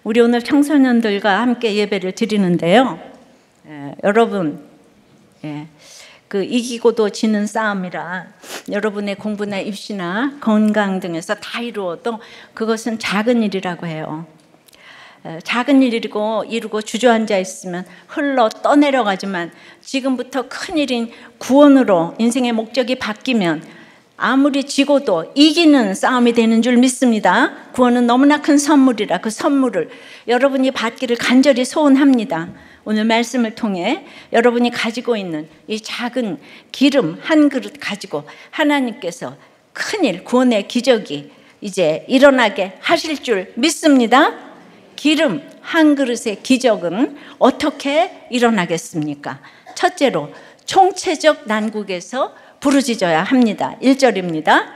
우리 오늘 청소년들과 함께 예배를 드리는데요. 여러분, 그 이기고도 지는 싸움이라 여러분의 공부나 입시나 건강 등에서 다 이루어도 그것은 작은 일이라고 해요. 작은 일이고 이루고 주저앉아 있으면 흘러 떠내려가지만 지금부터 큰 일인 구원으로 인생의 목적이 바뀌면 아무리 지고도 이기는 싸움이 되는 줄 믿습니다. 구원은 너무나 큰 선물이라 그 선물을 여러분이 받기를 간절히 소원합니다. 오늘 말씀을 통해 여러분이 가지고 있는 이 작은 기름 한 그릇 가지고 하나님께서 큰일, 구원의 기적이 이제 일어나게 하실 줄 믿습니다. 기름 한 그릇의 기적은 어떻게 일어나겠습니까? 첫째로 총체적 난국에서 부르짖어야 합니다. 1절입니다.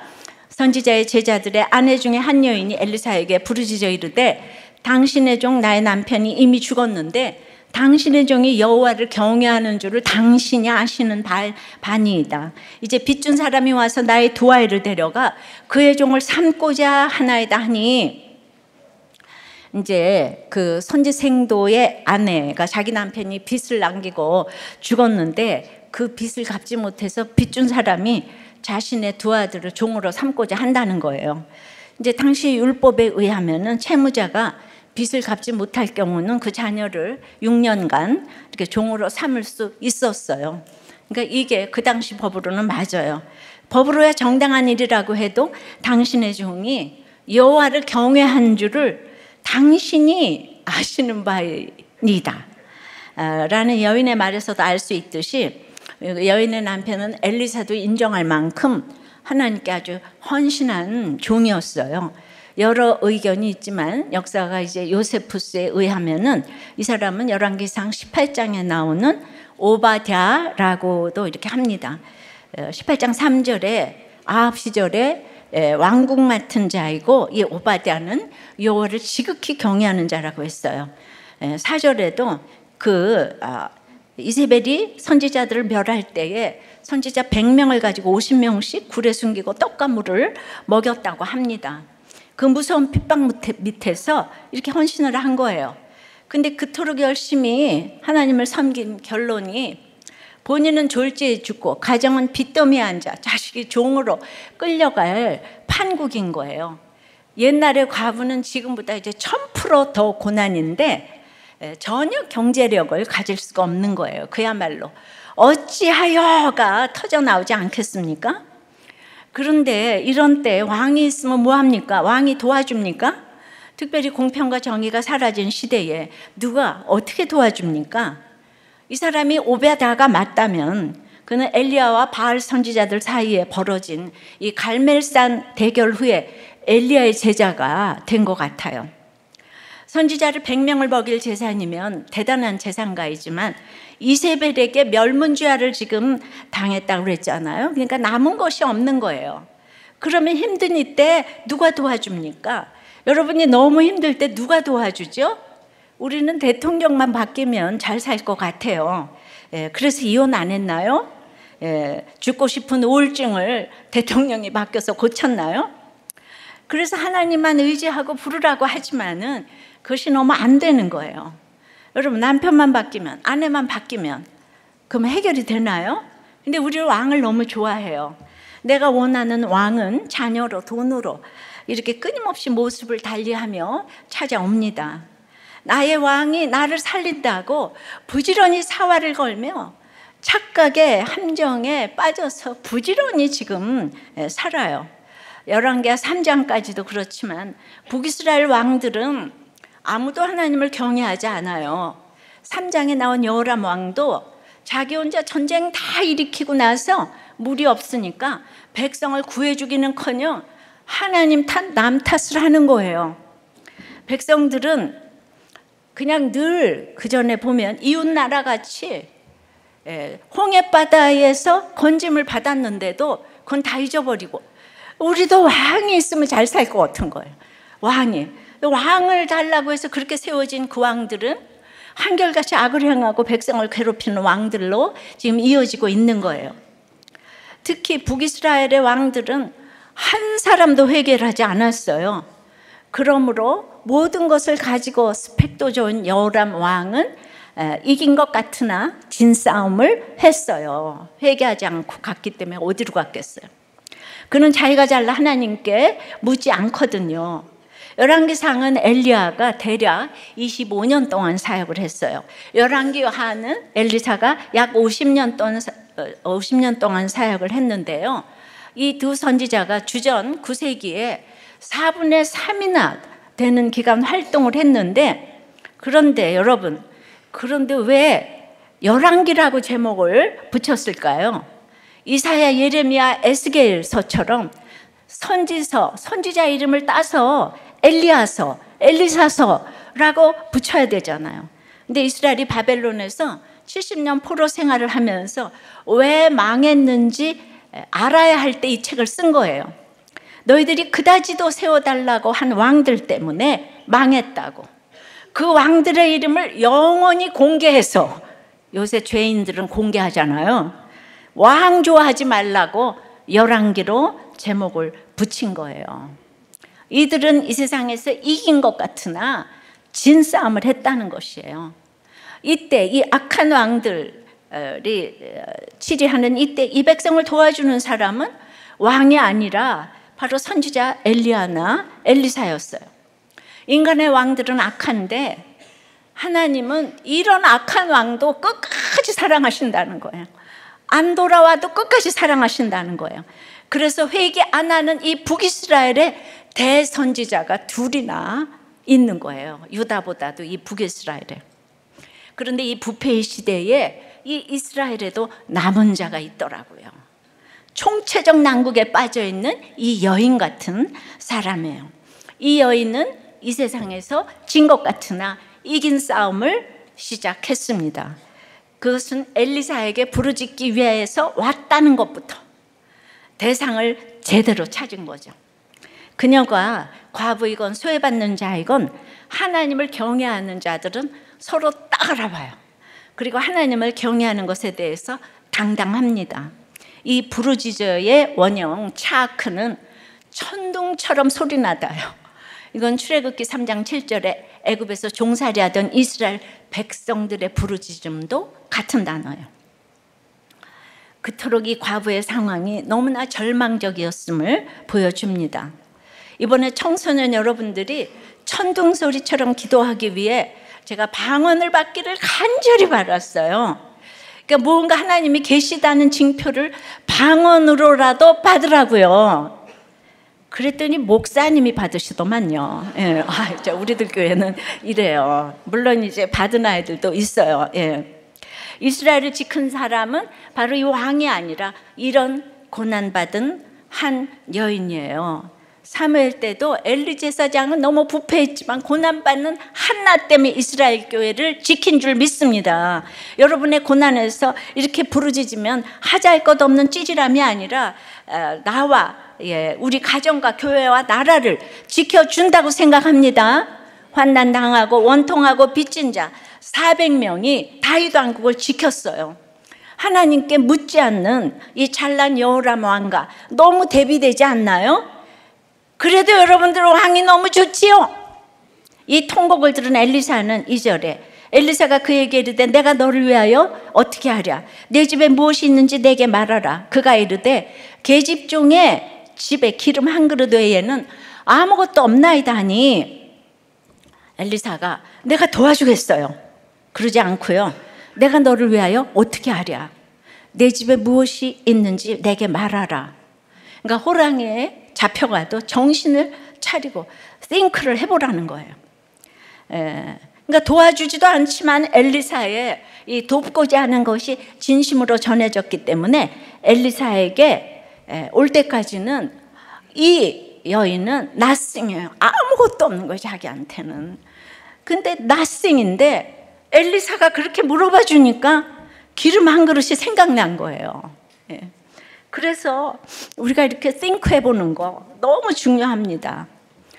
선지자의 제자들의 아내 중에 한 여인이 엘리사에게 부르짖어 이르되 당신의 종 나의 남편이 이미 죽었는데 당신의 종이 여호와를 경외하는 줄을 당신이 아시는 바니이다. 이제 빚준 사람이 와서 나의 두 아이를 데려가 그의 종을 삼고자 하나이다 하니, 이제 그 선지생도의 아내가 자기 남편이 빚을 남기고 죽었는데 그 빚을 갚지 못해서 빚준 사람이 자신의 두 아들을 종으로 삼고자 한다는 거예요. 이제 당시 율법에 의하면은 채무자가 빚을 갚지 못할 경우는 그 자녀를 6년간 이렇게 종으로 삼을 수 있었어요. 그러니까 이게 그 당시 법으로는 맞아요. 법으로야 정당한 일이라고 해도 당신의 종이 여호와를 경외한 줄을 당신이 아시는 바이니다 라는 여인의 말에서도 알 수 있듯이 여인의 남편은 엘리사도 인정할 만큼 하나님께 아주 헌신한 종이었어요. 여러 의견이 있지만 역사가 이제 요세푸스에 의하면은 이 사람은 열왕기상 18장에 나오는 오바댜라고도 이렇게 합니다. 18장 3절에 아합 시절에 왕국 맡은 자이고 이 오바댜는 여호와를 지극히 경외하는 자라고 했어요. 4절에도 이세벨이 선지자들을 멸할 때에 선지자 100명을 가지고 50명씩 굴에 숨기고 떡과 물을 먹였다고 합니다. 그 무서운 핍박 밑에서 이렇게 헌신을 한 거예요. 근데 그토록 열심히 하나님을 섬긴 결론이 본인은 졸지에 죽고 가정은 빚더미에 앉아 자식이 종으로 끌려갈 판국인 거예요. 옛날의 과부는 지금보다 이제 1000% 더 고난인데 전혀 경제력을 가질 수가 없는 거예요. 그야말로 어찌하여가 터져나오지 않겠습니까? 그런데 이런 때 왕이 있으면 뭐합니까? 왕이 도와줍니까? 특별히 공평과 정의가 사라진 시대에 누가 어떻게 도와줍니까? 이 사람이 오베다가 맞다면 그는 엘리야와 바알 선지자들 사이에 벌어진 이 갈멜산 대결 후에 엘리야의 제자가 된 것 같아요. 선지자를 100명을 먹일 재산이면 대단한 재산가이지만 이세벨에게 멸문죄화를 지금 당했다고 그랬잖아요. 그러니까 남은 것이 없는 거예요. 그러면 힘든 이때 누가 도와줍니까? 여러분이 너무 힘들 때 누가 도와주죠? 우리는 대통령만 바뀌면 잘 살 것 같아요. 그래서 이혼 안 했나요? 죽고 싶은 우울증을 대통령이 바뀌어서 고쳤나요? 그래서 하나님만 의지하고 부르라고 하지만은 그것이 너무 안 되는 거예요. 여러분, 남편만 바뀌면, 아내만 바뀌면 그럼 해결이 되나요? 근데 우리 왕을 너무 좋아해요. 내가 원하는 왕은 자녀로, 돈으로 이렇게 끊임없이 모습을 달리하며 찾아옵니다. 나의 왕이 나를 살린다고 부지런히 사활을 걸며 착각의 함정에 빠져서 부지런히 지금 살아요. 열왕기하 3장까지도 그렇지만 북이스라엘 왕들은 아무도 하나님을 경외하지 않아요. 3장에 나온 여호람 왕도 자기 혼자 전쟁 다 일으키고 나서 물이 없으니까 백성을 구해주기는커녕 하나님 탓, 남 탓을 하는 거예요. 백성들은 그냥 늘 그전에 보면 이웃나라 같이 홍해바다에서 건짐을 받았는데도 그건 다 잊어버리고 우리도 왕이 있으면 잘 살 것 같은 거예요. 왕을 달라고 해서 그렇게 세워진 그 왕들은 한결같이 악을 행하고 백성을 괴롭히는 왕들로 지금 이어지고 있는 거예요. 특히 북이스라엘의 왕들은 한 사람도 회개를 하지 않았어요. 그러므로 모든 것을 가지고 스펙도 좋은 여호람 왕은 이긴 것 같으나 진 싸움을 했어요. 회개하지 않고 갔기 때문에 어디로 갔겠어요? 그는 자기가 잘나 하나님께 묻지 않거든요. 열왕기상은 엘리야가 대략 25년 동안 사역을 했어요. 열왕기하는 엘리사가 약 50년 동안 사역을 했는데요. 이 두 선지자가 주전 9세기에 4분의 3이나 되는 기간 활동을 했는데, 그런데 여러분, 그런데 왜 열왕기라고 제목을 붙였을까요? 이사야, 예레미야, 에스겔서처럼 선지자 이름을 따서 엘리야서, 엘리사서라고 붙여야 되잖아요. 근데 이스라엘이 바벨론에서 70년 포로 생활을 하면서 왜 망했는지 알아야 할 때 이 책을 쓴 거예요. 너희들이 그다지도 세워달라고 한 왕들 때문에 망했다고. 그 왕들의 이름을 영원히 공개해서, 요새 죄인들은 공개하잖아요. 왕조하지 말라고 열왕기로 제목을 붙인 거예요. 이들은 이 세상에서 이긴 것 같으나 진 싸움을 했다는 것이에요. 이때 이 악한 왕들이 치리하는 이때 이 백성을 도와주는 사람은 왕이 아니라 바로 선지자 엘리야나 엘리사였어요. 인간의 왕들은 악한데 하나님은 이런 악한 왕도 끝까지 사랑하신다는 거예요. 안 돌아와도 끝까지 사랑하신다는 거예요. 그래서 회개 안 하는 이 북이스라엘에 대선지자가 둘이나 있는 거예요. 유다보다도 이 북이스라엘에. 그런데 이 부패의 시대에 이 이스라엘에도 남은 자가 있더라고요. 총체적 난국에 빠져있는 이 여인 같은 사람이에요. 이 여인은 이 세상에서 진 것 같으나 이긴 싸움을 시작했습니다. 그것은 엘리사에게 부르짖기 위해서 왔다는 것부터 대상을 제대로 찾은 거죠. 그녀가 과부이건 소외받는 자이건 하나님을 경외하는 자들은 서로 딱 알아봐요. 그리고 하나님을 경외하는 것에 대해서 당당합니다. 이 부르짖어의 원형 차크는 천둥처럼 소리나다요. 이건 출애굽기 3장 7절에 애굽에서 종살이하던 이스라엘 백성들의 부르짖음도 같은 단어예요. 그토록 이 과부의 상황이 너무나 절망적이었음을 보여줍니다. 이번에 청소년 여러분들이 천둥 소리처럼 기도하기 위해 제가 방언을 받기를 간절히 바랐어요. 그러니까 뭔가 하나님이 계시다는 징표를 방언으로라도 받으라고요. 그랬더니 목사님이 받으시더만요. 예. 우리들 교회는 이래요. 물론 이제 받은 아이들도 있어요. 예. 이스라엘을 지킨 사람은 바로 이 왕이 아니라 이런 고난받은 한 여인이에요. 사무엘 때도 엘리 제사장은 너무 부패했지만 고난받는 한나 때문에 이스라엘 교회를 지킨 줄 믿습니다. 여러분의 고난에서 이렇게 부르짖으면 하잘 것 없는 찌질함이 아니라 나와 우리 가정과 교회와 나라를 지켜준다고 생각합니다. 환난 당하고 원통하고 빚진 자 400명이 다윗 왕국을 지켰어요. 하나님께 묻지 않는 이 찬란 여호람 왕과 너무 대비되지 않나요? 그래도 여러분들 왕이 너무 좋지요. 이 통곡을 들은 엘리사는 2절에 엘리사가 그에게 이르되 내가 너를 위하여 어떻게 하랴? 내 집에 무엇이 있는지 내게 말하라. 그가 이르되 계집종의 집에 기름 한 그릇 외에는 아무것도 없나이다 하니 엘리사가 내가 도와주겠어요. 그러지 않고요. 내가 너를 위하여 어떻게 하랴? 내 집에 무엇이 있는지 내게 말하라. 그러니까 호랑이에 잡혀가도 정신을 차리고 띵크를 해보라는 거예요. 그러니까 도와주지도 않지만 엘리사의 이 돕고자 하는 것이 진심으로 전해졌기 때문에 엘리사에게 올 때까지는 이 여인은 nothing이에요. 아무것도 없는 거예요, 자기한테는. 근데 nothing인데 엘리사가 그렇게 물어봐 주니까 기름 한 그릇이 생각난 거예요. 그래서 우리가 이렇게 think 해보는 거 너무 중요합니다.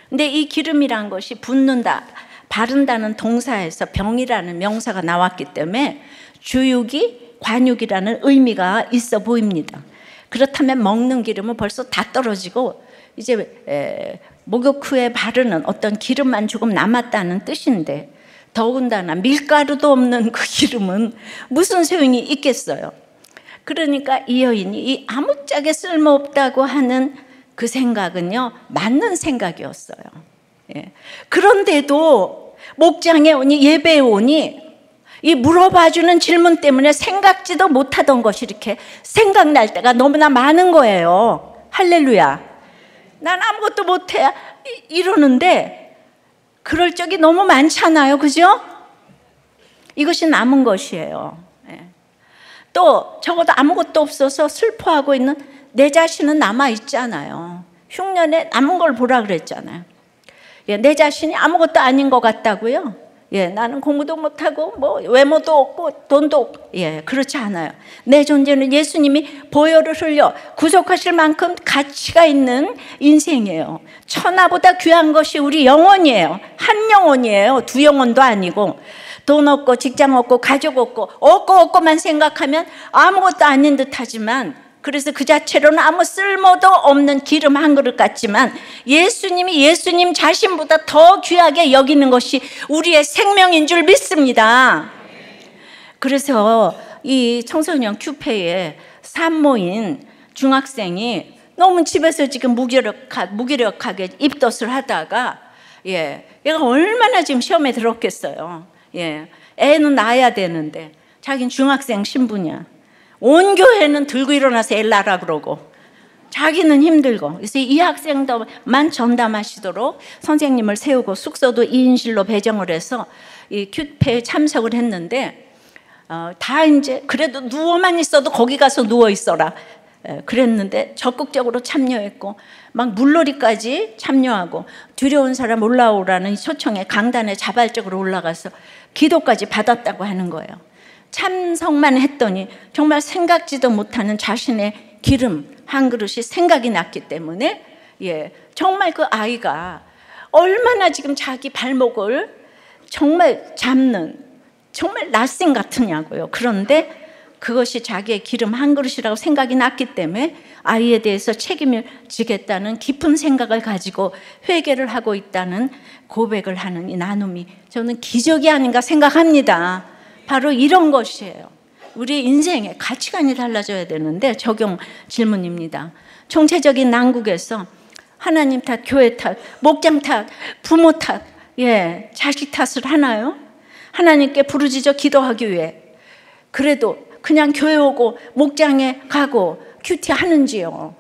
근데 이 기름이란 것이 붓는다, 바른다는 동사에서 병이라는 명사가 나왔기 때문에 주육이 관육이라는 의미가 있어 보입니다. 그렇다면 먹는 기름은 벌써 다 떨어지고 이제 목욕 후에 바르는 어떤 기름만 조금 남았다는 뜻인데 더군다나 밀가루도 없는 그 기름은 무슨 소용이 있겠어요. 그러니까 이 여인이 이 아무짝에 쓸모없다고 하는 그 생각은요, 맞는 생각이었어요. 예. 그런데도 목장에 오니, 예배에 오니 이 물어봐주는 질문 때문에 생각지도 못하던 것이 이렇게 생각날 때가 너무나 많은 거예요. 할렐루야. 난 아무것도 못해 이러는데 그럴 적이 너무 많잖아요. 그죠? 이것이 남은 것이에요. 또 적어도 아무것도 없어서 슬퍼하고 있는 내 자신은 남아있잖아요. 흉년에 남은 걸 보라 그랬잖아요. 내 자신이 아무것도 아닌 것 같다고요? 나는 공부도 못하고 뭐 외모도 없고 돈도 없고 그렇지 않아요. 내 존재는 예수님이 보혈을 흘려 구속하실 만큼 가치가 있는 인생이에요. 천하보다 귀한 것이 우리 영혼이에요. 한 영혼이에요. 두 영혼도 아니고. 돈 없고 직장 없고 가족 없고만 생각하면 아무것도 아닌 듯하지만, 그래서 그 자체로는 아무 쓸모도 없는 기름 한 그릇 같지만 예수님이 예수님 자신보다 더 귀하게 여기는 것이 우리의 생명인 줄 믿습니다. 그래서 이 청소년 큐페에 산모인 중학생이 너무 집에서 지금 무기력하게 입덧을 하다가 얘가 얼마나 지금 시험에 들었겠어요. 애는 낳아야 되는데 자기는 중학생 신분이야. 온 교회는 들고 일어나서 애 낳으라 그러고 자기는 힘들고. 그래서 이 학생도만 전담하시도록 선생님을 세우고 숙소도 2인실로 배정을 해서 이 큐페에 참석을 했는데 다 이제 그래도 누워만 있어도 거기 가서 누워 있어라 그랬는데 적극적으로 참여했고 막 물놀이까지 참여하고 두려운 사람 올라오라는 초청에 강단에 자발적으로 올라가서 기도까지 받았다고 하는 거예요. 참석만 했더니 정말 생각지도 못하는 자신의 기름 한 그릇이 생각이 났기 때문에 정말 그 아이가 얼마나 지금 자기 발목을 정말 잡는 정말 낫생 같으냐고요. 그런데 그것이 자기의 기름 한 그릇이라고 생각이 났기 때문에 아이에 대해서 책임을 지겠다는 깊은 생각을 가지고 회개를 하고 있다는 고백을 하는 이 나눔이 저는 기적이 아닌가 생각합니다. 바로 이런 것이에요. 우리 인생의 가치관이 달라져야 되는데 적용 질문입니다. 총체적인 난국에서 하나님 탓, 교회 탓, 목장 탓, 부모 탓, 자식 탓을 하나요? 하나님께 부르짖어 기도하기 위해 그래도 그냥 교회 오고 목장에 가고 큐티 하는지요?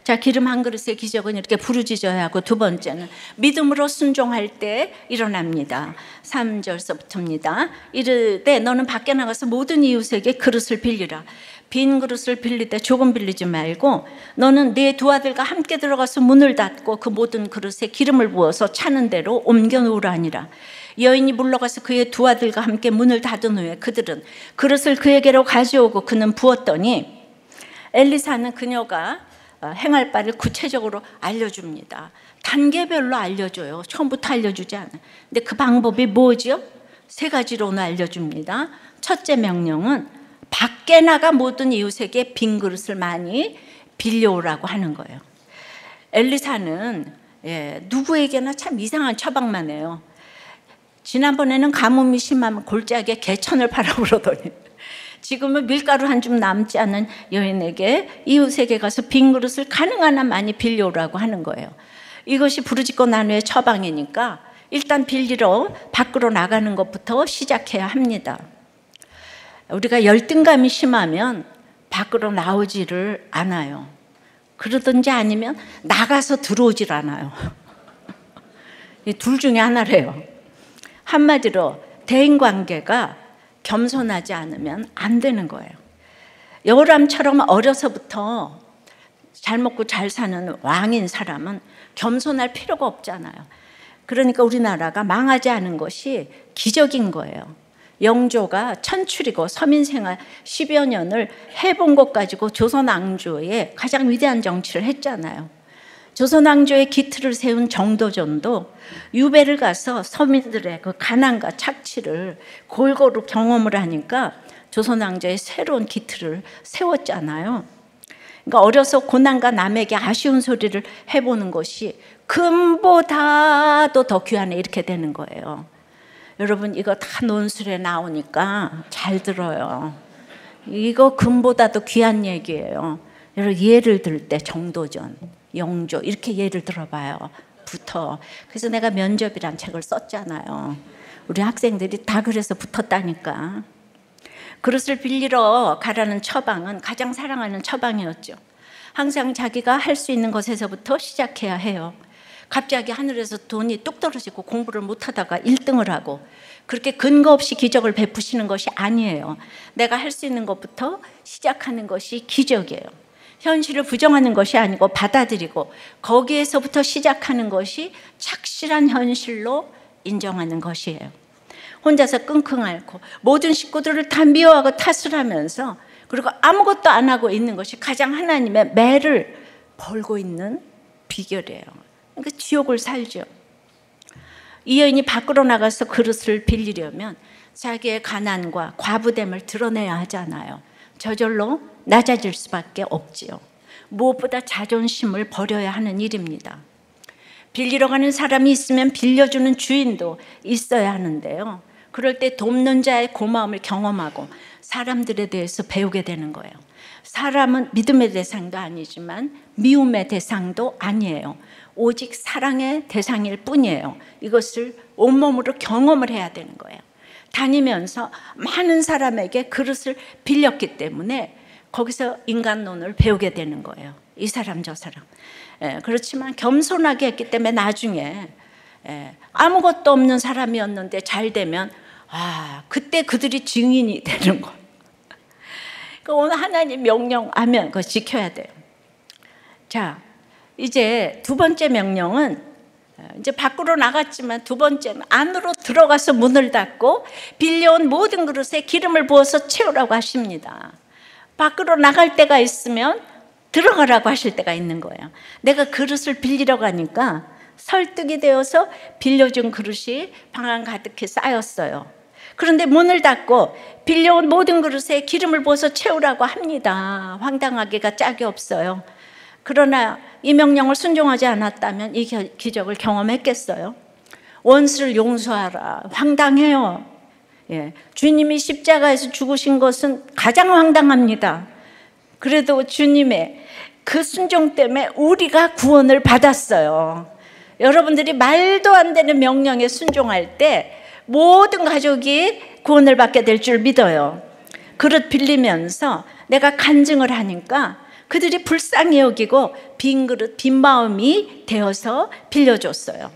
자, 기름 한 그릇의 기적은 이렇게 부르짖어야 하고, 두 번째는 믿음으로 순종할 때 일어납니다. 3절서부터입니다. 이르되 너는 밖에 나가서 모든 이웃에게 그릇을 빌리라. 빈 그릇을 빌릴 때 조금 빌리지 말고 너는 네 두 아들과 함께 들어가서 문을 닫고 그 모든 그릇에 기름을 부어서 차는 대로 옮겨 놓으라 하니라. 여인이 물러가서 그의 두 아들과 함께 문을 닫은 후에 그들은 그릇을 그에게로 가져오고 그는 부었더니 엘리사는 그녀가 행할 바를 구체적으로 알려줍니다. 단계별로 알려줘요. 처음부터 알려주지 않아요. 근데 그 방법이 뭐죠? 세 가지로는 알려줍니다. 첫째 명령은 밖에 나가 모든 이웃에게 빈 그릇을 많이 빌려오라고 하는 거예요. 엘리사는 누구에게나 참 이상한 처방만 해요. 지난번에는 가뭄이 심하면 골짜기에 개천을 파라고 그러더니 지금은 밀가루 한 줌 남지 않은 여인에게 이웃에게 가서 빈 그릇을 가능한 한 많이 빌려오라고 하는 거예요. 이것이 부르짖고 난 후에 처방이니까 일단 빌리러 밖으로 나가는 것부터 시작해야 합니다. 우리가 열등감이 심하면 밖으로 나오지를 않아요. 그러든지 아니면 나가서 들어오질 않아요. 이 둘 중에 하나래요. 한마디로 대인관계가 겸손하지 않으면 안 되는 거예요. 여호람처럼 어려서부터 잘 먹고 잘 사는 왕인 사람은 겸손할 필요가 없잖아요. 그러니까 우리나라가 망하지 않은 것이 기적인 거예요. 영조가 천출이고 서민생활 10여 년을 해본 것 가지고 조선 왕조의 가장 위대한 정치를 했잖아요. 조선 왕조의 기틀을 세운 정도전도 유배를 가서 서민들의 그 가난과 착취를 골고루 경험을 하니까 조선 왕조의 새로운 기틀을 세웠잖아요. 그러니까 어려서 고난과 남에게 아쉬운 소리를 해보는 것이 금보다도 더 귀하네 이렇게 되는 거예요. 여러분 이거 다 논술에 나오니까 잘 들어요. 이거 금보다도 귀한 얘기예요. 여러분 예를 들 때 정도전, 영조 이렇게 예를 들어봐요. 붙어. 그래서 내가 면접이란 책을 썼잖아요. 우리 학생들이 다 그래서 붙었다니까. 그릇을 빌리러 가라는 처방은 가장 사랑하는 처방이었죠. 항상 자기가 할 수 있는 것에서부터 시작해야 해요. 갑자기 하늘에서 돈이 뚝 떨어지고 공부를 못하다가 1등을 하고 그렇게 근거 없이 기적을 베푸시는 것이 아니에요. 내가 할 수 있는 것부터 시작하는 것이 기적이에요. 현실을 부정하는 것이 아니고 받아들이고 거기에서부터 시작하는 것이 착실한 현실로 인정하는 것이에요. 혼자서 끙끙 앓고 모든 식구들을 다 미워하고 탓을 하면서 그리고 아무것도 안 하고 있는 것이 가장 하나님의 매를 벌고 있는 비결이에요. 그러니까 지옥을 살죠. 이 여인이 밖으로 나가서 그릇을 빌리려면 자기의 가난과 과부됨을 드러내야 하잖아요. 저절로 낮아질 수밖에 없지요. 무엇보다 자존심을 버려야 하는 일입니다. 빌리러 가는 사람이 있으면 빌려주는 주인도 있어야 하는데요. 그럴 때 돕는 자의 고마움을 경험하고 사람들에 대해서 배우게 되는 거예요. 사람은 믿음의 대상도 아니지만 미움의 대상도 아니에요. 오직 사랑의 대상일 뿐이에요. 이것을 온몸으로 경험을 해야 되는 거예요. 다니면서 많은 사람에게 그릇을 빌렸기 때문에 거기서 인간론을 배우게 되는 거예요. 이 사람 저 사람. 그렇지만 겸손하게 했기 때문에 나중에 아무것도 없는 사람이었는데 잘 되면 그때 그들이 증인이 되는 거예요. 그러니까 오늘 하나님 명령하면 그거 지켜야 돼요. 자, 이제 두 번째 명령은 이제 밖으로 나갔지만 두 번째는 안으로 들어가서 문을 닫고 빌려온 모든 그릇에 기름을 부어서 채우라고 하십니다. 밖으로 나갈 때가 있으면 들어가라고 하실 때가 있는 거예요. 내가 그릇을 빌리러 가니까 설득이 되어서 빌려준 그릇이 방 안 가득히 쌓였어요. 그런데 문을 닫고 빌려온 모든 그릇에 기름을 부어서 채우라고 합니다. 황당하기가 짝이 없어요. 그러나 이 명령을 순종하지 않았다면 이 기적을 경험했겠어요? 원수를 용서하라. 황당해요. 주님이 십자가에서 죽으신 것은 가장 황당합니다. 그래도 주님의 그 순종 때문에 우리가 구원을 받았어요. 여러분들이 말도 안 되는 명령에 순종할 때 모든 가족이 구원을 받게 될 줄 믿어요. 그릇 빌리면서 내가 간증을 하니까 그들이 불쌍히 여기고 빈 그릇, 빈 마음이 되어서 빌려줬어요.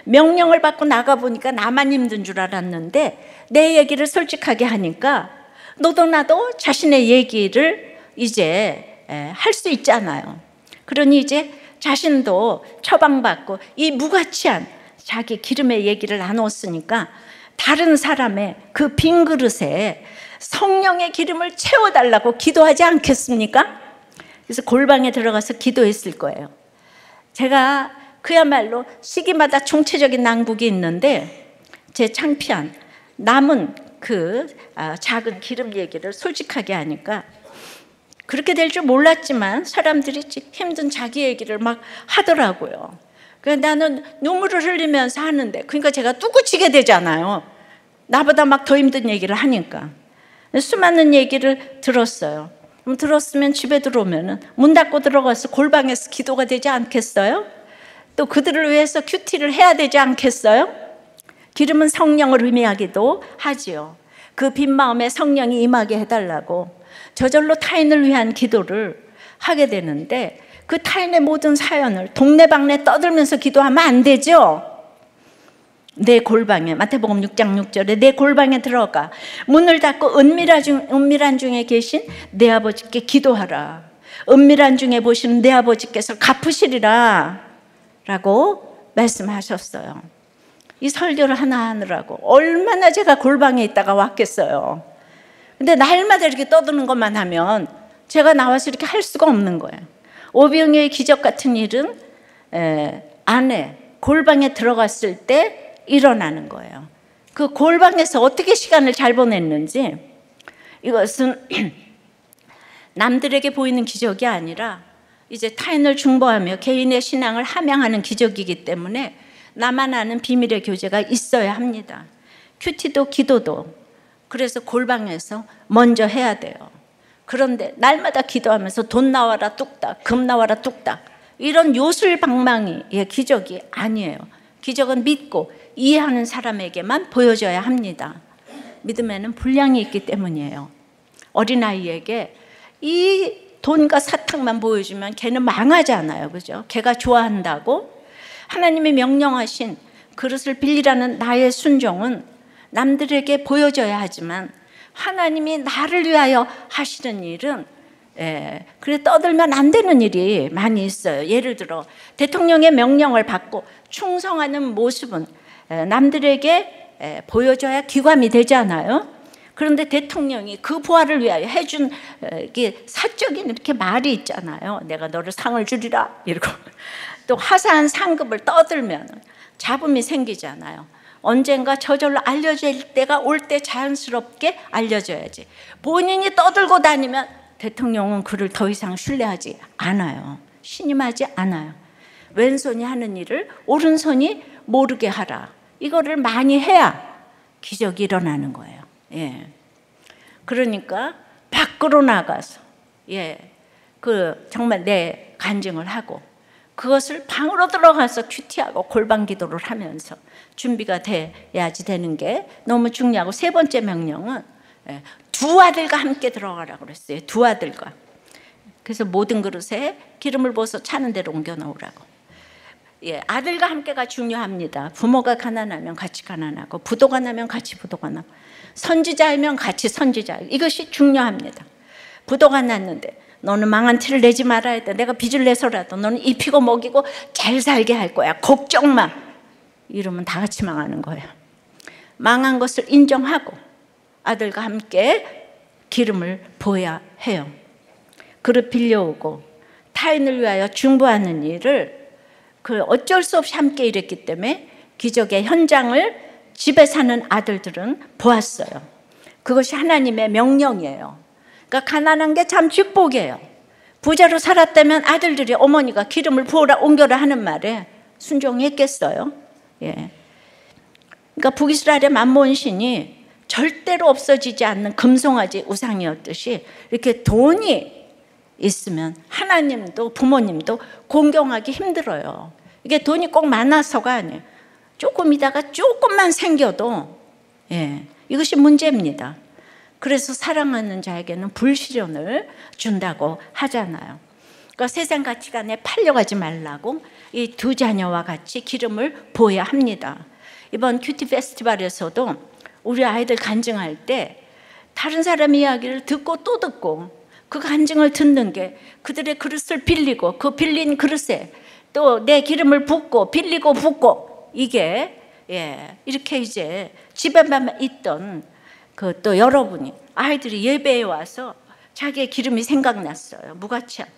명령을 받고 나가보니까 나만 힘든 줄 알았는데 내 얘기를 솔직하게 하니까 너도 나도 자신의 얘기를 이제 할 수 있잖아요. 그러니 이제 자신도 처방받고 이 무가치한 자기 기름의 얘기를 나눴으니까 다른 사람의 그 빈 그릇에 성령의 기름을 채워달라고 기도하지 않겠습니까? 그래서 골방에 들어가서 기도했을 거예요. 제가 그야말로 시기마다 총체적인 낭북이 있는데 제 창피한 남은 그 작은 기름 얘기를 솔직하게 하니까 그렇게 될 줄 몰랐지만 사람들이 힘든 자기 얘기를 막 하더라고요. 그래서 나는 눈물을 흘리면서 하는데 그러니까 제가 뚜구치게 되잖아요. 나보다 막 더 힘든 얘기를 하니까. 수많은 얘기를 들었어요. 그럼 들었으면 집에 들어오면 문 닫고 들어가서 골방에서 기도가 되지 않겠어요? 또 그들을 위해서 큐티를 해야 되지 않겠어요? 기름은 성령을 의미하기도 하지요. 그 빈 마음에 성령이 임하게 해달라고 저절로 타인을 위한 기도를 하게 되는데 그 타인의 모든 사연을 동네방네 떠들면서 기도하면 안 되죠. 내 골방에, 마태복음 6장 6절에 내 골방에 들어가 문을 닫고 은밀한 중에 계신 내 아버지께 기도하라. 은밀한 중에 보시는 내 아버지께서 갚으시리라 라고 말씀하셨어요. 이 설교를 하나 하느라고 얼마나 제가 골방에 있다가 왔겠어요. 근데 날마다 이렇게 떠드는 것만 하면 제가 나와서 이렇게 할 수가 없는 거예요. 오병이어의 기적 같은 일은 안에 골방에 들어갔을 때 일어나는 거예요. 그 골방에서 어떻게 시간을 잘 보냈는지 이것은 남들에게 보이는 기적이 아니라 이제 타인을 중보하며 개인의 신앙을 함양하는 기적이기 때문에 나만 아는 비밀의 교제가 있어야 합니다. 큐티도 기도도 그래서 골방에서 먼저 해야 돼요. 그런데 날마다 기도하면서 돈 나와라 뚝딱, 금 나와라 뚝딱 이런 요술방망이의 기적이 아니에요. 기적은 믿고 이해하는 사람에게만 보여져야 합니다. 믿음에는 분량이 있기 때문이에요. 어린아이에게 이 돈과 사탕만 보여주면 걔는 망하잖아요. 그죠? 걔가 좋아한다고 하나님이 명령하신 그릇을 빌리라는 나의 순종은 남들에게 보여져야 하지만 하나님이 나를 위하여 하시는 일은 그래 떠들면 안 되는 일이 많이 있어요. 예를 들어 대통령의 명령을 받고 충성하는 모습은 남들에게 보여줘야 귀감이 되잖아요. 그런데 대통령이 그 부하를 위하여 해준 이게 사적인 이렇게 말이 있잖아요. 내가 너를 상을 주리라 이러고 또 화사한 상급을 떠들면 잡음이 생기잖아요. 언젠가 저절로 알려질 때가 올 때 자연스럽게 알려져야지. 본인이 떠들고 다니면 대통령은 그를 더 이상 신뢰하지 않아요. 신임하지 않아요. 왼손이 하는 일을 오른손이 모르게 하라. 이거를 많이 해야 기적이 일어나는 거예요. 예. 그러니까 밖으로 나가서 정말 내 간증을 하고 그것을 방으로 들어가서 큐티하고 골방 기도를 하면서 준비가 돼야지 되는 게 너무 중요하고 세 번째 명령은 두 아들과 함께 들어가라고 그랬어요. 두 아들과. 그래서 모든 그릇에 기름을 부어서 차는 대로 옮겨 놓으라고. 아들과 함께가 중요합니다. 부모가 가난하면 같이 가난하고 부도가 나면 같이 부도가 나고 선지자이면 같이 선지자. 이것이 중요합니다. 부도가 났는데 너는 망한 티를 내지 말아야 돼. 내가 빚을 내서라도 너는 입히고 먹이고 잘 살게 할 거야. 걱정 마. 이러면 다 같이 망하는 거예요. 망한 것을 인정하고 아들과 함께 기름을 부어야 해요. 그릇 빌려오고 타인을 위하여 중보하는 일을 어쩔 수 없이 함께 일했기 때문에 기적의 현장을 집에 사는 아들들은 보았어요. 그것이 하나님의 명령이에요. 그러니까 가난한 게 참 축복이에요. 부자로 살았다면 아들들이 어머니가 기름을 부어라 옮겨라 하는 말에 순종했겠어요? 그러니까 북이스라엘의 만몬 신이 절대로 없어지지 않는 금송아지 우상이었듯이 이렇게 돈이 있으면 하나님도 부모님도 공경하기 힘들어요. 이게 돈이 꼭 많아서가 아니에요. 조금이다가 조금만 생겨도 이것이 문제입니다. 그래서 사랑하는 자에게는 불시련을 준다고 하잖아요. 그러니까 세상 가치관에 팔려가지 말라고 이 두 자녀와 같이 기름을 부어야 합니다. 이번 큐티 페스티벌에서도 우리 아이들 간증할 때 다른 사람 이야기를 듣고 또 듣고 그 간증을 듣는 게 그들의 그릇을 빌리고 그 빌린 그릇에 또 내 기름을 붓고 빌리고 붓고 이게 이렇게 이제 집에만 있던 또 여러분이 아이들이 예배에 와서 자기의 기름이 생각났어요. 무가치한.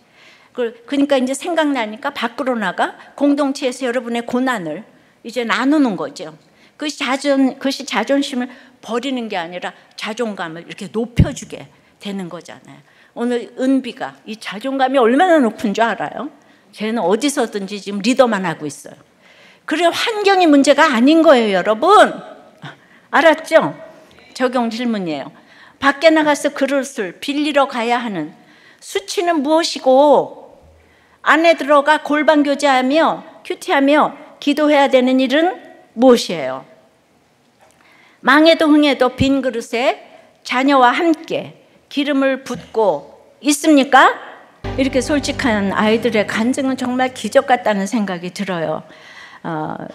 그러니까 이제 생각나니까 밖으로 나가 공동체에서 여러분의 고난을 이제 나누는 거죠. 그것이 자존심을 버리는 게 아니라 자존감을 이렇게 높여주게 되는 거잖아요. 오늘 은비가 이 자존감이 얼마나 높은 줄 알아요? 쟤는 어디서든지 지금 리더만 하고 있어요. 그래 환경이 문제가 아닌 거예요, 여러분. 알았죠? 적용 질문이에요. 밖에 나가서 그릇을 빌리러 가야 하는 수치는 무엇이고 안에 들어가 골방 교제하며 큐티하며 기도해야 되는 일은 무엇이에요? 망해도 흥해도 빈 그릇에 자녀와 함께 기름을 붓고 있습니까? 이렇게 솔직한 아이들의 간증은 정말 기적 같다는 생각이 들어요.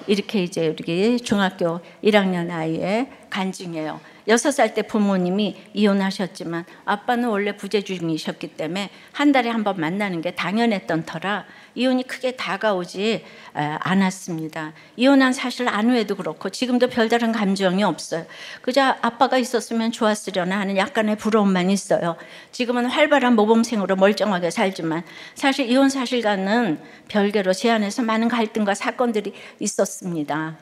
이렇게 이제 우리 중학교 1학년 아이의 간증이에요. 6살 때 부모님이 이혼하셨지만 아빠는 원래 부재 중이셨기 때문에 한 달에 한 번 만나는 게 당연했던 터라 이혼이 크게 다가오지 않았습니다. 이혼한 사실 안 후에도 그렇고 지금도 별다른 감정이 없어요. 그저 아빠가 있었으면 좋았으려나 하는 약간의 부러움만 있어요. 지금은 활발한 모범생으로 멀쩡하게 살지만 사실 이혼 사실과는 별개로 제 안에서 많은 갈등과 사건들이 있었습니다.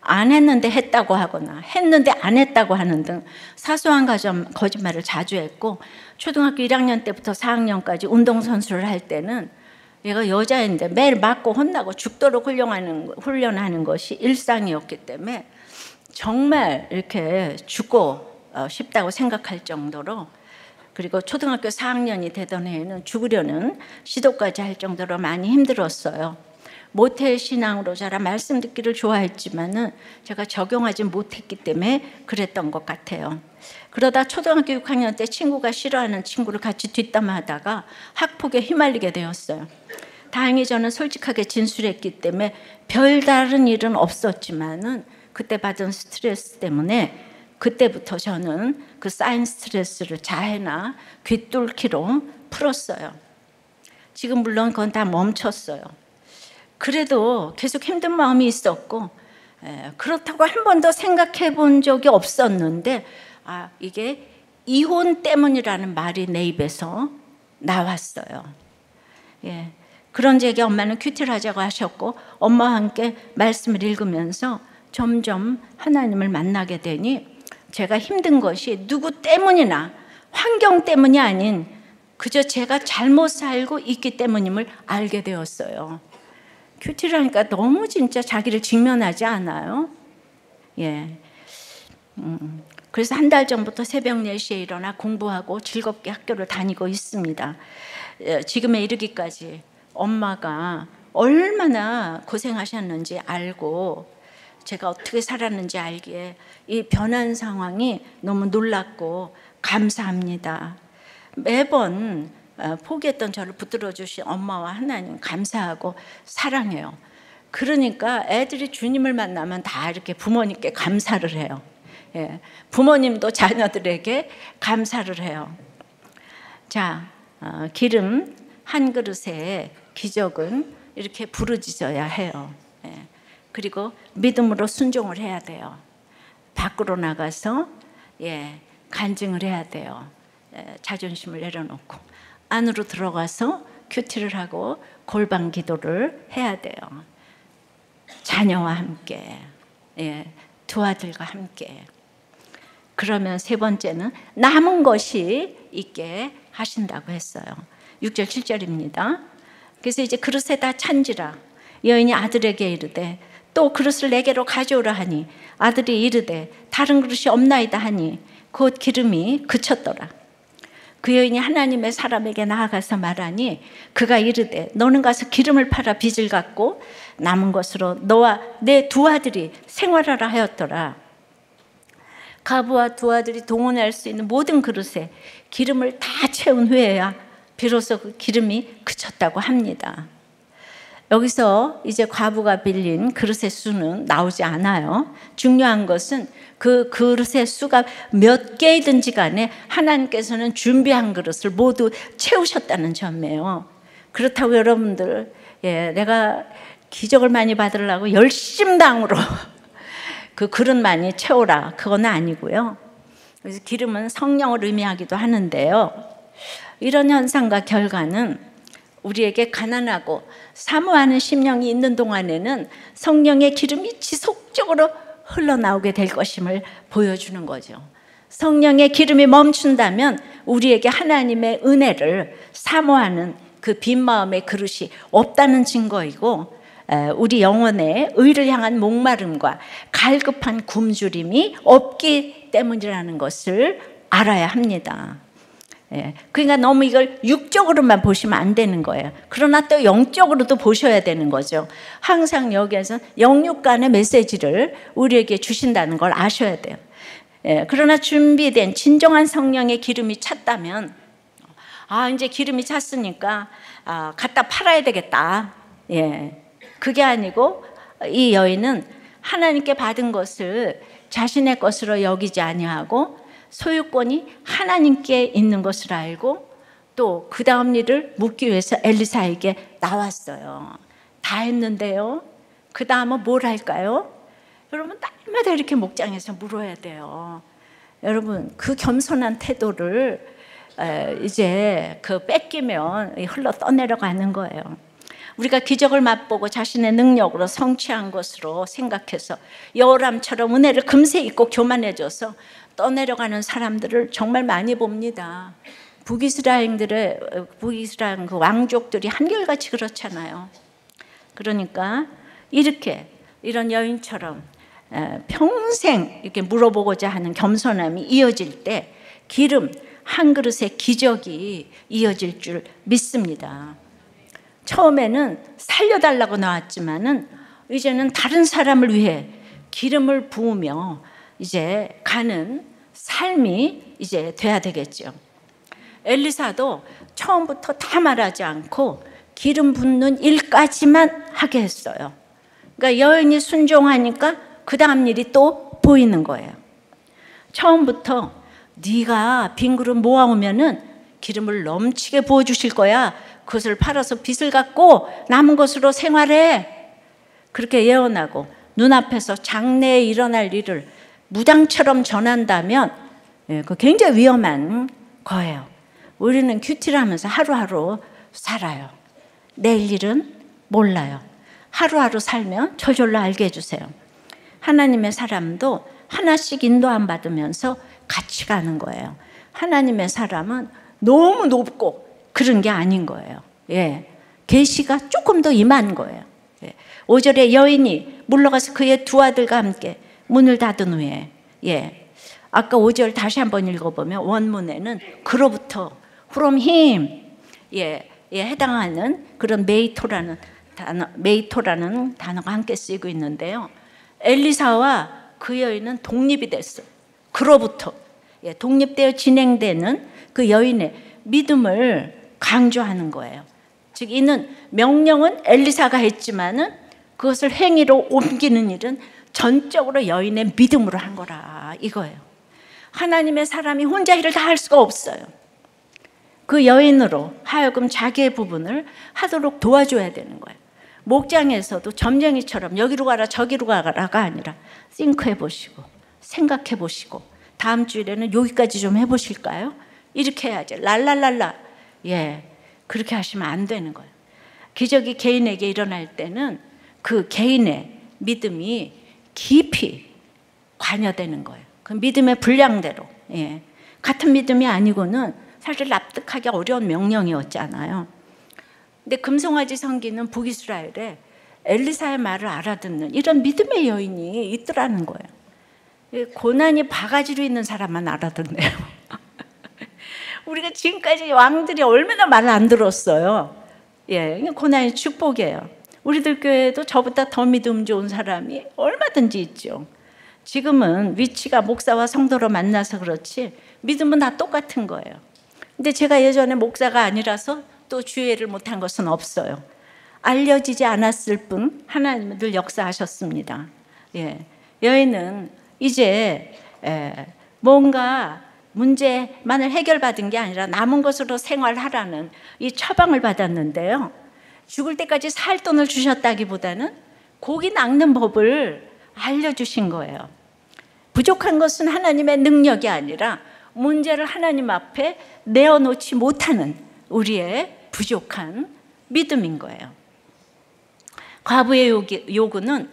안 했는데 했다고 하거나 했는데 안 했다고 하는 등 사소한 거짓말을 자주 했고, 초등학교 1학년 때부터 4학년까지 운동선수를 할 때는 얘가 여자인데 매일 맞고 혼나고 죽도록 훈련하는 것이 일상이었기 때문에 정말 이렇게 죽고 싶다고 생각할 정도로, 그리고 초등학교 4학년이 되던 해에는 죽으려는 시도까지 할 정도로 많이 힘들었어요. 모태 신앙으로 자라 말씀 듣기를 좋아했지만은 제가 적용하지 못했기 때문에 그랬던 것 같아요. 그러다 초등학교 6학년 때 친구가 싫어하는 친구를 같이 뒷담화하다가 학폭에 휘말리게 되었어요. 다행히 저는 솔직하게 진술했기 때문에 별다른 일은 없었지만은 그때 받은 스트레스 때문에 그때부터 저는 그 쌓인 스트레스를 자해나 귀뚫기로 풀었어요. 지금 물론 그건 다 멈췄어요. 그래도 계속 힘든 마음이 있었고, 그렇다고 한 번도 생각해 본 적이 없었는데, 이게 이혼 때문이라는 말이 내 입에서 나왔어요. 예. 그런 적에 엄마는 큐티를 하자고 하셨고, 엄마와 함께 말씀을 읽으면서 점점 하나님을 만나게 되니 제가 힘든 것이 누구 때문이나 환경 때문이 아닌 그저 제가 잘못 살고 있기 때문임을 알게 되었어요. 큐티를 하니까 너무 진짜 자기를 직면하지 않아요? 예. 그래서 한 달 전부터 새벽 4시에 일어나 공부하고 즐겁게 학교를 다니고 있습니다. 지금에 이르기까지 엄마가 얼마나 고생하셨는지 알고 제가 어떻게 살았는지 알기에 이 변한 상황이 너무 놀랍고 감사합니다. 매번 포기했던 저를 붙들어 주신 엄마와 하나님 감사하고 사랑해요. 그러니까 애들이 주님을 만나면 다 이렇게 부모님께 감사를 해요. 예, 부모님도 자녀들에게 감사를 해요. 자, 기름 한 그릇의 기적은 이렇게 부르짖어야 해요. 예, 그리고 믿음으로 순종을 해야 돼요. 밖으로 나가서 간증을 해야 돼요. 자존심을 내려놓고 안으로 들어가서 큐티를 하고 골방 기도를 해야 돼요. 자녀와 함께, 두 아들과 함께. 그러면 세 번째는 남은 것이 있게 하신다고 했어요. 6절 7절입니다. 그래서 이제 그릇에다 찬지라 여인이 아들에게 이르되 또 그릇을 내게로 가져오라 하니 아들이 이르되 다른 그릇이 없나이다 하니 곧 기름이 그쳤더라. 그 여인이 하나님의 사람에게 나아가서 말하니 그가 이르되 너는 가서 기름을 팔아 빚을 갚고 남은 것으로 너와 내 두 아들이 생활하라 하였더라. 가부와 두 아들이 동원할 수 있는 모든 그릇에 기름을 다 채운 후에야 비로소 그 기름이 그쳤다고 합니다. 여기서 이제 과부가 빌린 그릇의 수는 나오지 않아요. 중요한 것은 그 그릇의 수가 몇 개이든지 간에 하나님께서는 준비한 그릇을 모두 채우셨다는 점이에요. 그렇다고 여러분들 내가 기적을 많이 받으려고 열심당으로 그 그릇 많이 채우라 그건 아니고요. 그래서 기름은 성령을 의미하기도 하는데요. 이런 현상과 결과는 우리에게 가난하고 사모하는 심령이 있는 동안에는 성령의 기름이 지속적으로 흘러나오게 될 것임을 보여주는 거죠. 성령의 기름이 멈춘다면 우리에게 하나님의 은혜를 사모하는 그 빈 마음의 그릇이 없다는 증거이고, 우리 영혼의 의를 향한 목마름과 갈급한 굶주림이 없기 때문이라는 것을 알아야 합니다. 그러니까 너무 이걸 육적으로만 보시면 안 되는 거예요. 그러나 또 영적으로도 보셔야 되는 거죠. 항상 여기에서 영육 간의 메시지를 우리에게 주신다는 걸 아셔야 돼요. 그러나 준비된 진정한 성령의 기름이 찼다면 이제 기름이 찼으니까 갖다 팔아야 되겠다. 그게 아니고 이 여인은 하나님께 받은 것을 자신의 것으로 여기지 아니하고 소유권이 하나님께 있는 것을 알고 또 그 다음 일을 묻기 위해서 엘리사에게 나왔어요. 다 했는데요. 그 다음은 뭘 할까요? 여러분 날마다 이렇게 목장에서 물어야 돼요. 여러분 그 겸손한 태도를 이제 그 뺏기면 흘러 떠내려가는 거예요. 우리가 기적을 맛보고 자신의 능력으로 성취한 것으로 생각해서 여호람처럼 은혜를 금세 잊고 교만해져서 떠내려가는 사람들을 정말 많이 봅니다. 북이스라엘 그 왕족들이 한결같이 그렇잖아요. 그러니까 이런 여인처럼 평생 이렇게 물어보고자 하는 겸손함이 이어질 때 기름 한 그릇의 기적이 이어질 줄 믿습니다. 처음에는 살려달라고 나왔지만은 이제는 다른 사람을 위해 기름을 부으며 이제 가는 삶이 이제 돼야 되겠죠. 엘리사도 처음부터 다 말하지 않고 기름 붓는 일까지만 하게 했어요. 그러니까 여인이 순종하니까 그 다음 일이 또 보이는 거예요. 처음부터 네가 빈 그릇 모아오면은 기름을 넘치게 부어주실 거야. 그것을 팔아서 빚을 갚고 남은 것으로 생활해. 그렇게 예언하고 눈앞에서 장래에 일어날 일을 무당처럼 전한다면 그 굉장히 위험한 거예요. 우리는 큐티를 하면서 하루하루 살아요. 내일 일은 몰라요. 하루하루 살면 저절로 알게 해주세요. 하나님의 사람도 하나씩 인도함 받으면서 같이 가는 거예요. 하나님의 사람은 너무 높고 그런 게 아닌 거예요. 예, 계시가 조금 더 임한 거예요. 예. 5절에 여인이 물러가서 그의 두 아들과 함께 문을 닫은 후에, 예, 아까 5절 다시 한번 읽어보면 원문에는 그로부터 from him, 예, 해당하는 그런 메이토라는 단어가 함께 쓰이고 있는데요. 엘리사와 그 여인은 독립이 됐어요. 그로부터, 예, 독립되어 진행되는 그 여인의 믿음을 강조하는 거예요. 즉 이는 명령은 엘리사가 했지만은 그것을 행위로 옮기는 일은 전적으로 여인의 믿음으로 한 거라 이거예요. 하나님의 사람이 혼자 일을 다 할 수가 없어요. 그 여인으로 하여금 자기의 부분을 하도록 도와줘야 되는 거예요. 목장에서도 점쟁이처럼 여기로 가라 저기로 가라가 아니라 싱크해 보시고 생각해 보시고 다음 주일에는 여기까지 좀 해보실까요? 이렇게 해야지. 랄랄랄라. 예, 그렇게 하시면 안 되는 거예요. 기적이 개인에게 일어날 때는 그 개인의 믿음이 깊이 관여되는 거예요. 그 믿음의 분량대로. 예, 같은 믿음이 아니고는 사실 납득하기 어려운 명령이었잖아요. 근데 금송아지 성기는 북이스라엘에 엘리사의 말을 알아듣는 이런 믿음의 여인이 있더라는 거예요. 고난이 바가지로 있는 사람만 알아듣네요. 우리가 지금까지 왕들이 얼마나 말을 안 들었어요. 예, 고난이 축복이에요. 우리들 교회에도 저보다 더 믿음 좋은 사람이 얼마든지 있죠. 지금은 위치가 목사와 성도로 만나서 그렇지 믿음은 다 똑같은 거예요. 근데 제가 예전에 목사가 아니라서 또 주의를 못한 것은 없어요. 알려지지 않았을 뿐 하나님은 늘 역사하셨습니다. 예, 여인은 이제 뭔가 문제만을 해결받은 게 아니라 남은 것으로 생활하라는 이 처방을 받았는데요. 죽을 때까지 살 돈을 주셨다기보다는 고기 낚는 법을 알려주신 거예요. 부족한 것은 하나님의 능력이 아니라 문제를 하나님 앞에 내어놓지 못하는 우리의 부족한 믿음인 거예요. 과부의 요구는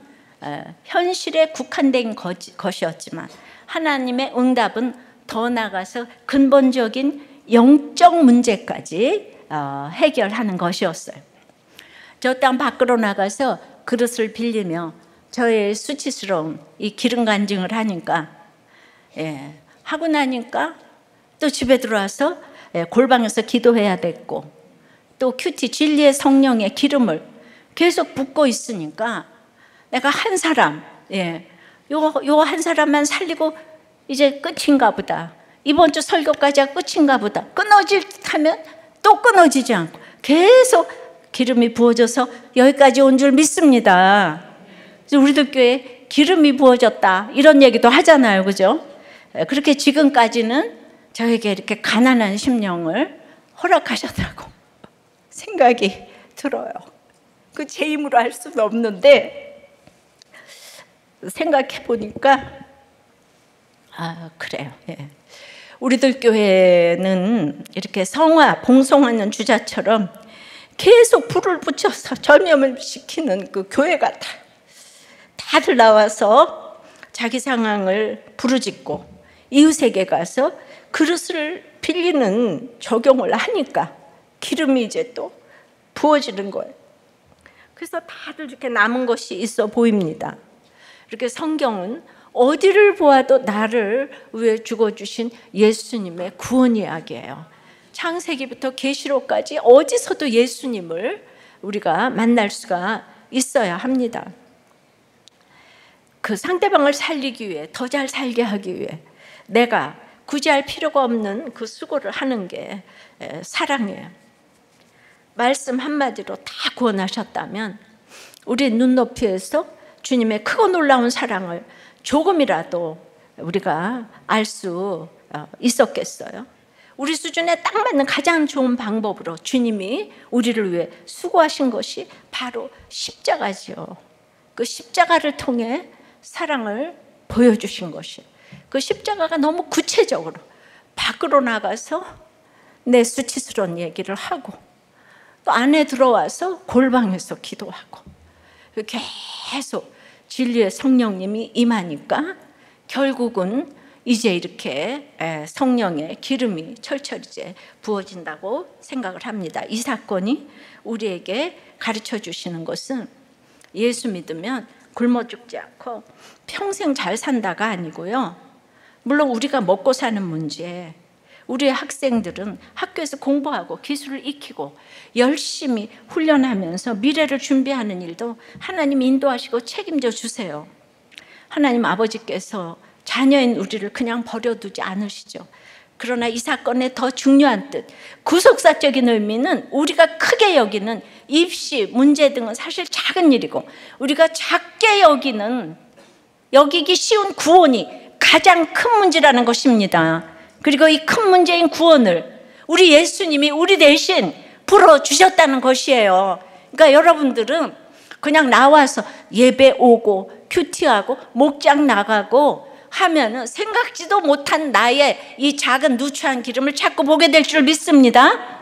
현실에 국한된 것이었지만 하나님의 응답은 더 나아가서 근본적인 영적 문제까지 해결하는 것이었어요. 저 땅 밖으로 나가서 그릇을 빌리며 저의 수치스러운 이 기름 간증을 하니까, 예, 하고 나니까 또 집에 들어와서 골방에서 기도해야 됐고 또 큐티 진리의 성령의 기름을 계속 붓고 있으니까 내가 한 사람, 예, 요거 한 사람만 살리고 이제 끝인가 보다. 이번 주 설교까지가 끝인가 보다. 끊어질 듯하면 또 끊어지지 않고 계속 기름이 부어져서 여기까지 온 줄 믿습니다. 우리들 교회에 기름이 부어졌다 이런 얘기도 하잖아요, 그죠? 그렇게 지금까지는 저에게 이렇게 가난한 심령을 허락하셨다고 생각이 들어요. 그 제 힘으로 할 수는 없는데 생각해 보니까 그래요. 예. 우리들 교회는 이렇게 성화, 봉송하는 주자처럼 계속 불을 붙여서 전염을 시키는 그 교회가 다들 나와서 자기 상황을 부르짖고 이웃에게 가서 그릇을 빌리는 적용을 하니까 기름이 이제 또 부어지는 거예요. 그래서 다들 이렇게 남은 것이 있어 보입니다. 이렇게 성경은 어디를 보아도 나를 위해 죽어주신 예수님의 구원 이야기예요. 창세기부터 계시록까지 어디서도 예수님을 우리가 만날 수가 있어야 합니다. 그 상대방을 살리기 위해, 더 잘 살게 하기 위해 내가 굳이 할 필요가 없는 그 수고를 하는 게 사랑이에요. 말씀 한마디로 다 구원하셨다면 우리 눈높이에서 주님의 크고 놀라운 사랑을 조금이라도 우리가 알 수 있었겠어요? 우리 수준에 딱 맞는 가장 좋은 방법으로 주님이 우리를 위해 수고하신 것이 바로 십자가지요. 그 십자가를 통해 사랑을 보여주신 것이, 그 십자가가 너무 구체적으로 밖으로 나가서 내 수치스러운 얘기를 하고 또 안에 들어와서 골방에서 기도하고 계속 진리의 성령님이 임하니까 결국은 이제 이렇게 성령의 기름이 철철 이제 부어진다고 생각을 합니다. 이 사건이 우리에게 가르쳐 주시는 것은 예수 믿으면 굶어 죽지 않고 평생 잘 산다가 아니고요. 물론 우리가 먹고 사는 문제, 우리의 학생들은 학교에서 공부하고 기술을 익히고 열심히 훈련하면서 미래를 준비하는 일도 하나님 인도하시고 책임져 주세요. 하나님 아버지께서 자녀인 우리를 그냥 버려두지 않으시죠. 그러나 이 사건의 더 중요한 뜻, 구속사적인 의미는 우리가 크게 여기는 입시, 문제 등은 사실 작은 일이고 우리가 작게 여기기 쉬운 구원이 가장 큰 문제라는 것입니다. 그리고 이 큰 문제인 구원을 우리 예수님이 우리 대신 풀어주셨다는 것이에요. 그러니까 여러분들은 그냥 나와서 예배 오고 큐티하고 목장 나가고 하면은 생각지도 못한 나의 이 작은 누추한 기름을 자꾸 보게 될 줄 믿습니다.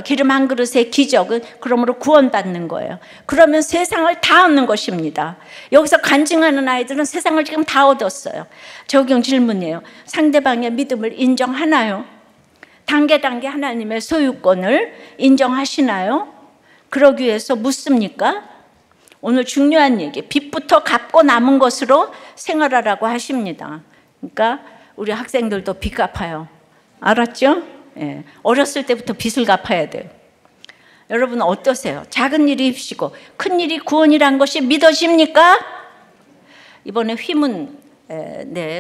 기름 한 그릇의 기적은 그러므로 구원받는 거예요. 그러면 세상을 다 얻는 것입니다. 여기서 간증하는 아이들은 세상을 지금 다 얻었어요. 적용 질문이에요. 상대방의 믿음을 인정하나요? 단계 하나님의 소유권을 인정하시나요? 그러기 위해서 묻습니까? 오늘 중요한 얘기, 빚부터 갚고 남은 것으로 생활하라고 하십니다. 그러니까 우리 학생들도 빚 갚아요. 알았죠? 예. 어렸을 때부터 빚을 갚아야 돼요. 여러분 어떠세요? 작은 일이 입시고 큰 일이 구원이란 것이 믿어집니까? 이번에 휘문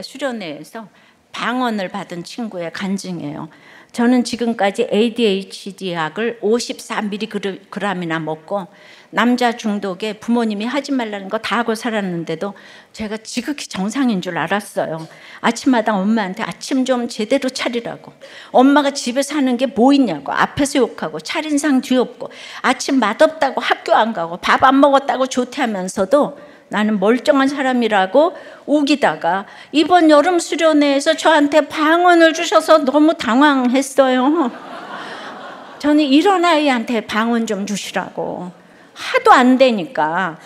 수련회에서 방언을 받은 친구의 간증이에요. 저는 지금까지 ADHD 약을 54mg이나 먹고 남자 중독에 부모님이 하지 말라는 거 다 하고 살았는데도 제가 지극히 정상인 줄 알았어요. 아침마다 엄마한테 아침 좀 제대로 차리라고, 엄마가 집에서 하는 게 뭐 있냐고, 앞에서 욕하고 차린상 뒤엎고 아침 맛없다고 학교 안 가고 밥 안 먹었다고 조퇴하면서도 나는 멀쩡한 사람이라고 우기다가 이번 여름 수련회에서 저한테 방언을 주셔서 너무 당황했어요. 저는 이런 아이한테 방언 좀 주시라고. 하도 안 되니까.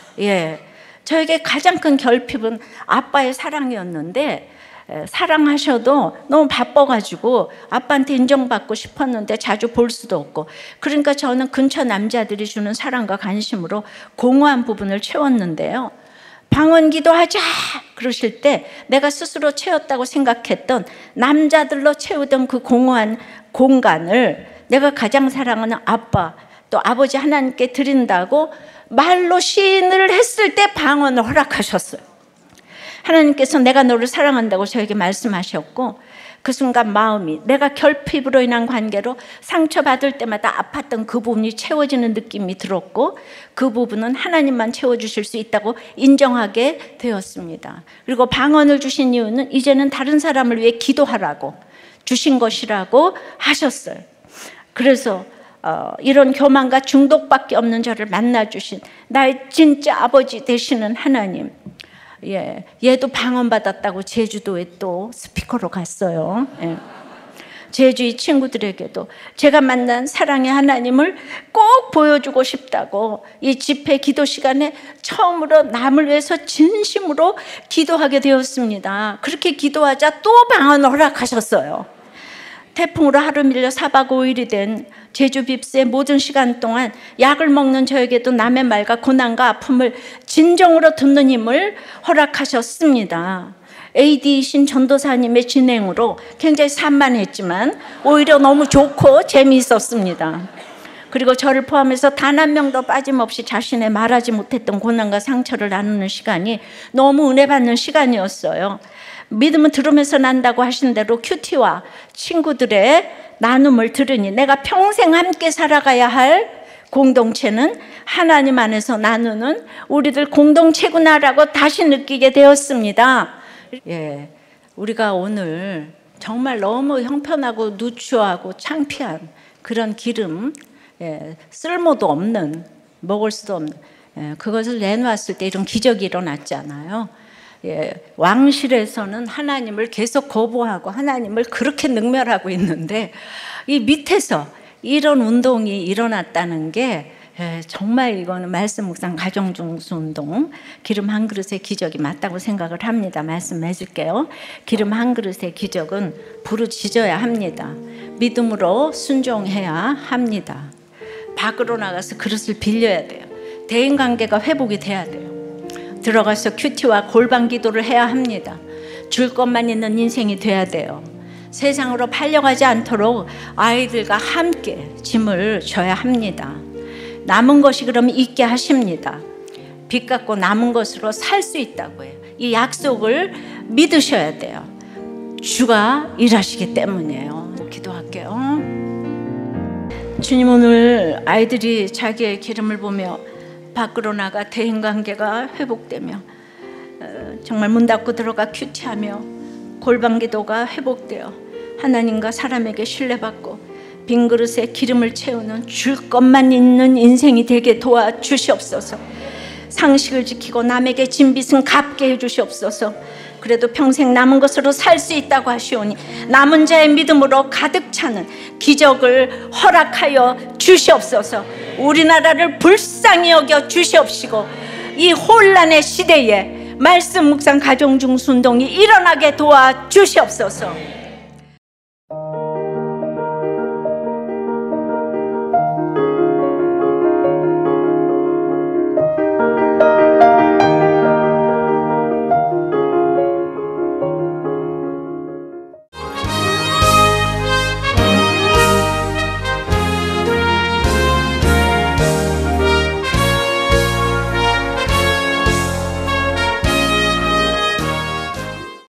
저에게 가장 큰 결핍은 아빠의 사랑이었는데, 사랑하셔도 너무 바빠가지고 아빠한테 인정받고 싶었는데 자주 볼 수도 없고, 그러니까 저는 근처 남자들이 주는 사랑과 관심으로 공허한 부분을 채웠는데요. 방언기도 하자 그러실 때 내가 스스로 채웠다고 생각했던 남자들로 채우던 그 공허한 공간을 내가 가장 사랑하는 아빠 또 아버지 하나님께 드린다고 말로 시인을 했을 때 방언을 허락하셨어요. 하나님께서 내가 너를 사랑한다고 저에게 말씀하셨고, 그 순간 마음이 내가 결핍으로 인한 관계로 상처받을 때마다 아팠던 그 부분이 채워지는 느낌이 들었고, 그 부분은 하나님만 채워주실 수 있다고 인정하게 되었습니다. 그리고 방언을 주신 이유는 이제는 다른 사람을 위해 기도하라고 주신 것이라고 하셨어요. 그래서 이런 교만과 중독밖에 없는 저를 만나주신 나의 진짜 아버지 되시는 하나님, 얘도 방언 받았다고 제주도에 또 스피커로 갔어요. 제주의 친구들에게도 제가 만난 사랑의 하나님을 꼭 보여주고 싶다고 이 집회 기도 시간에 처음으로 남을 위해서 진심으로 기도하게 되었습니다. 그렇게 기도하자 또 방언을 허락하셨어요. 태풍으로 하루 밀려 4박 5일이 된 제주 빕스의 모든 시간 동안 약을 먹는 저에게도 남의 말과 고난과 아픔을 진정으로 듣는 힘을 허락하셨습니다. AD이신 전도사님의 진행으로 굉장히 산만했지만 오히려 너무 좋고 재미있었습니다. 그리고 저를 포함해서 단 한 명도 빠짐없이 자신의 말하지 못했던 고난과 상처를 나누는 시간이 너무 은혜 받는 시간이었어요. 믿음은 들으면서 난다고 하신 대로 큐티와 친구들의 나눔을 들으니 내가 평생 함께 살아가야 할 공동체는 하나님 안에서 나누는 우리들 공동체구나라고 다시 느끼게 되었습니다. 예, 우리가 오늘 정말 너무 형편하고 누추하고 창피한 그런 기름, 쓸모도 없는, 먹을 수도 없는, 그것을 내놓았을 때 이런 기적이 일어났잖아요. 왕실에서는 하나님을 계속 거부하고 하나님을 그렇게 능멸하고 있는데 이 밑에서 이런 운동이 일어났다는 게 정말 이거는 말씀 묵상 가정 중수 운동 기름 한 그릇의 기적이 맞다고 생각을 합니다. 말씀해 줄게요. 기름 한 그릇의 기적은 부르짖어야 합니다. 믿음으로 순종해야 합니다. 밖으로 나가서 그릇을 빌려야 돼요. 대인관계가 회복이 돼야 돼요. 들어가서 큐티와 골방 기도를 해야 합니다. 줄 것만 있는 인생이 돼야 돼요. 세상으로 팔려가지 않도록 아이들과 함께 짐을 져야 합니다. 남은 것이 그럼 있게 하십니다. 빚 갚고 남은 것으로 살 수 있다고 해요. 이 약속을 믿으셔야 돼요. 주가 일하시기 때문이에요. 기도할게요. 주님, 오늘 아이들이 자기의 기름을 보며 밖으로 나가 대인관계가 회복되며 정말 문 닫고 들어가 큐티하며 골방 기도가 회복되어 하나님과 사람에게 신뢰받고 빈 그릇에 기름을 채우는 줄 것만 있는 인생이 되게 도와주시옵소서. 상식을 지키고 남에게 진 빚은 갚게 해주시옵소서. 그래도 평생 남은 것으로 살 수 있다고 하시오니 남은 자의 믿음으로 가득 차는 기적을 허락하여 주시옵소서. 우리나라를 불쌍히 여겨 주시옵시고 이 혼란의 시대에 말씀 묵상 가정 중수 운동이 일어나게 도와주시옵소서.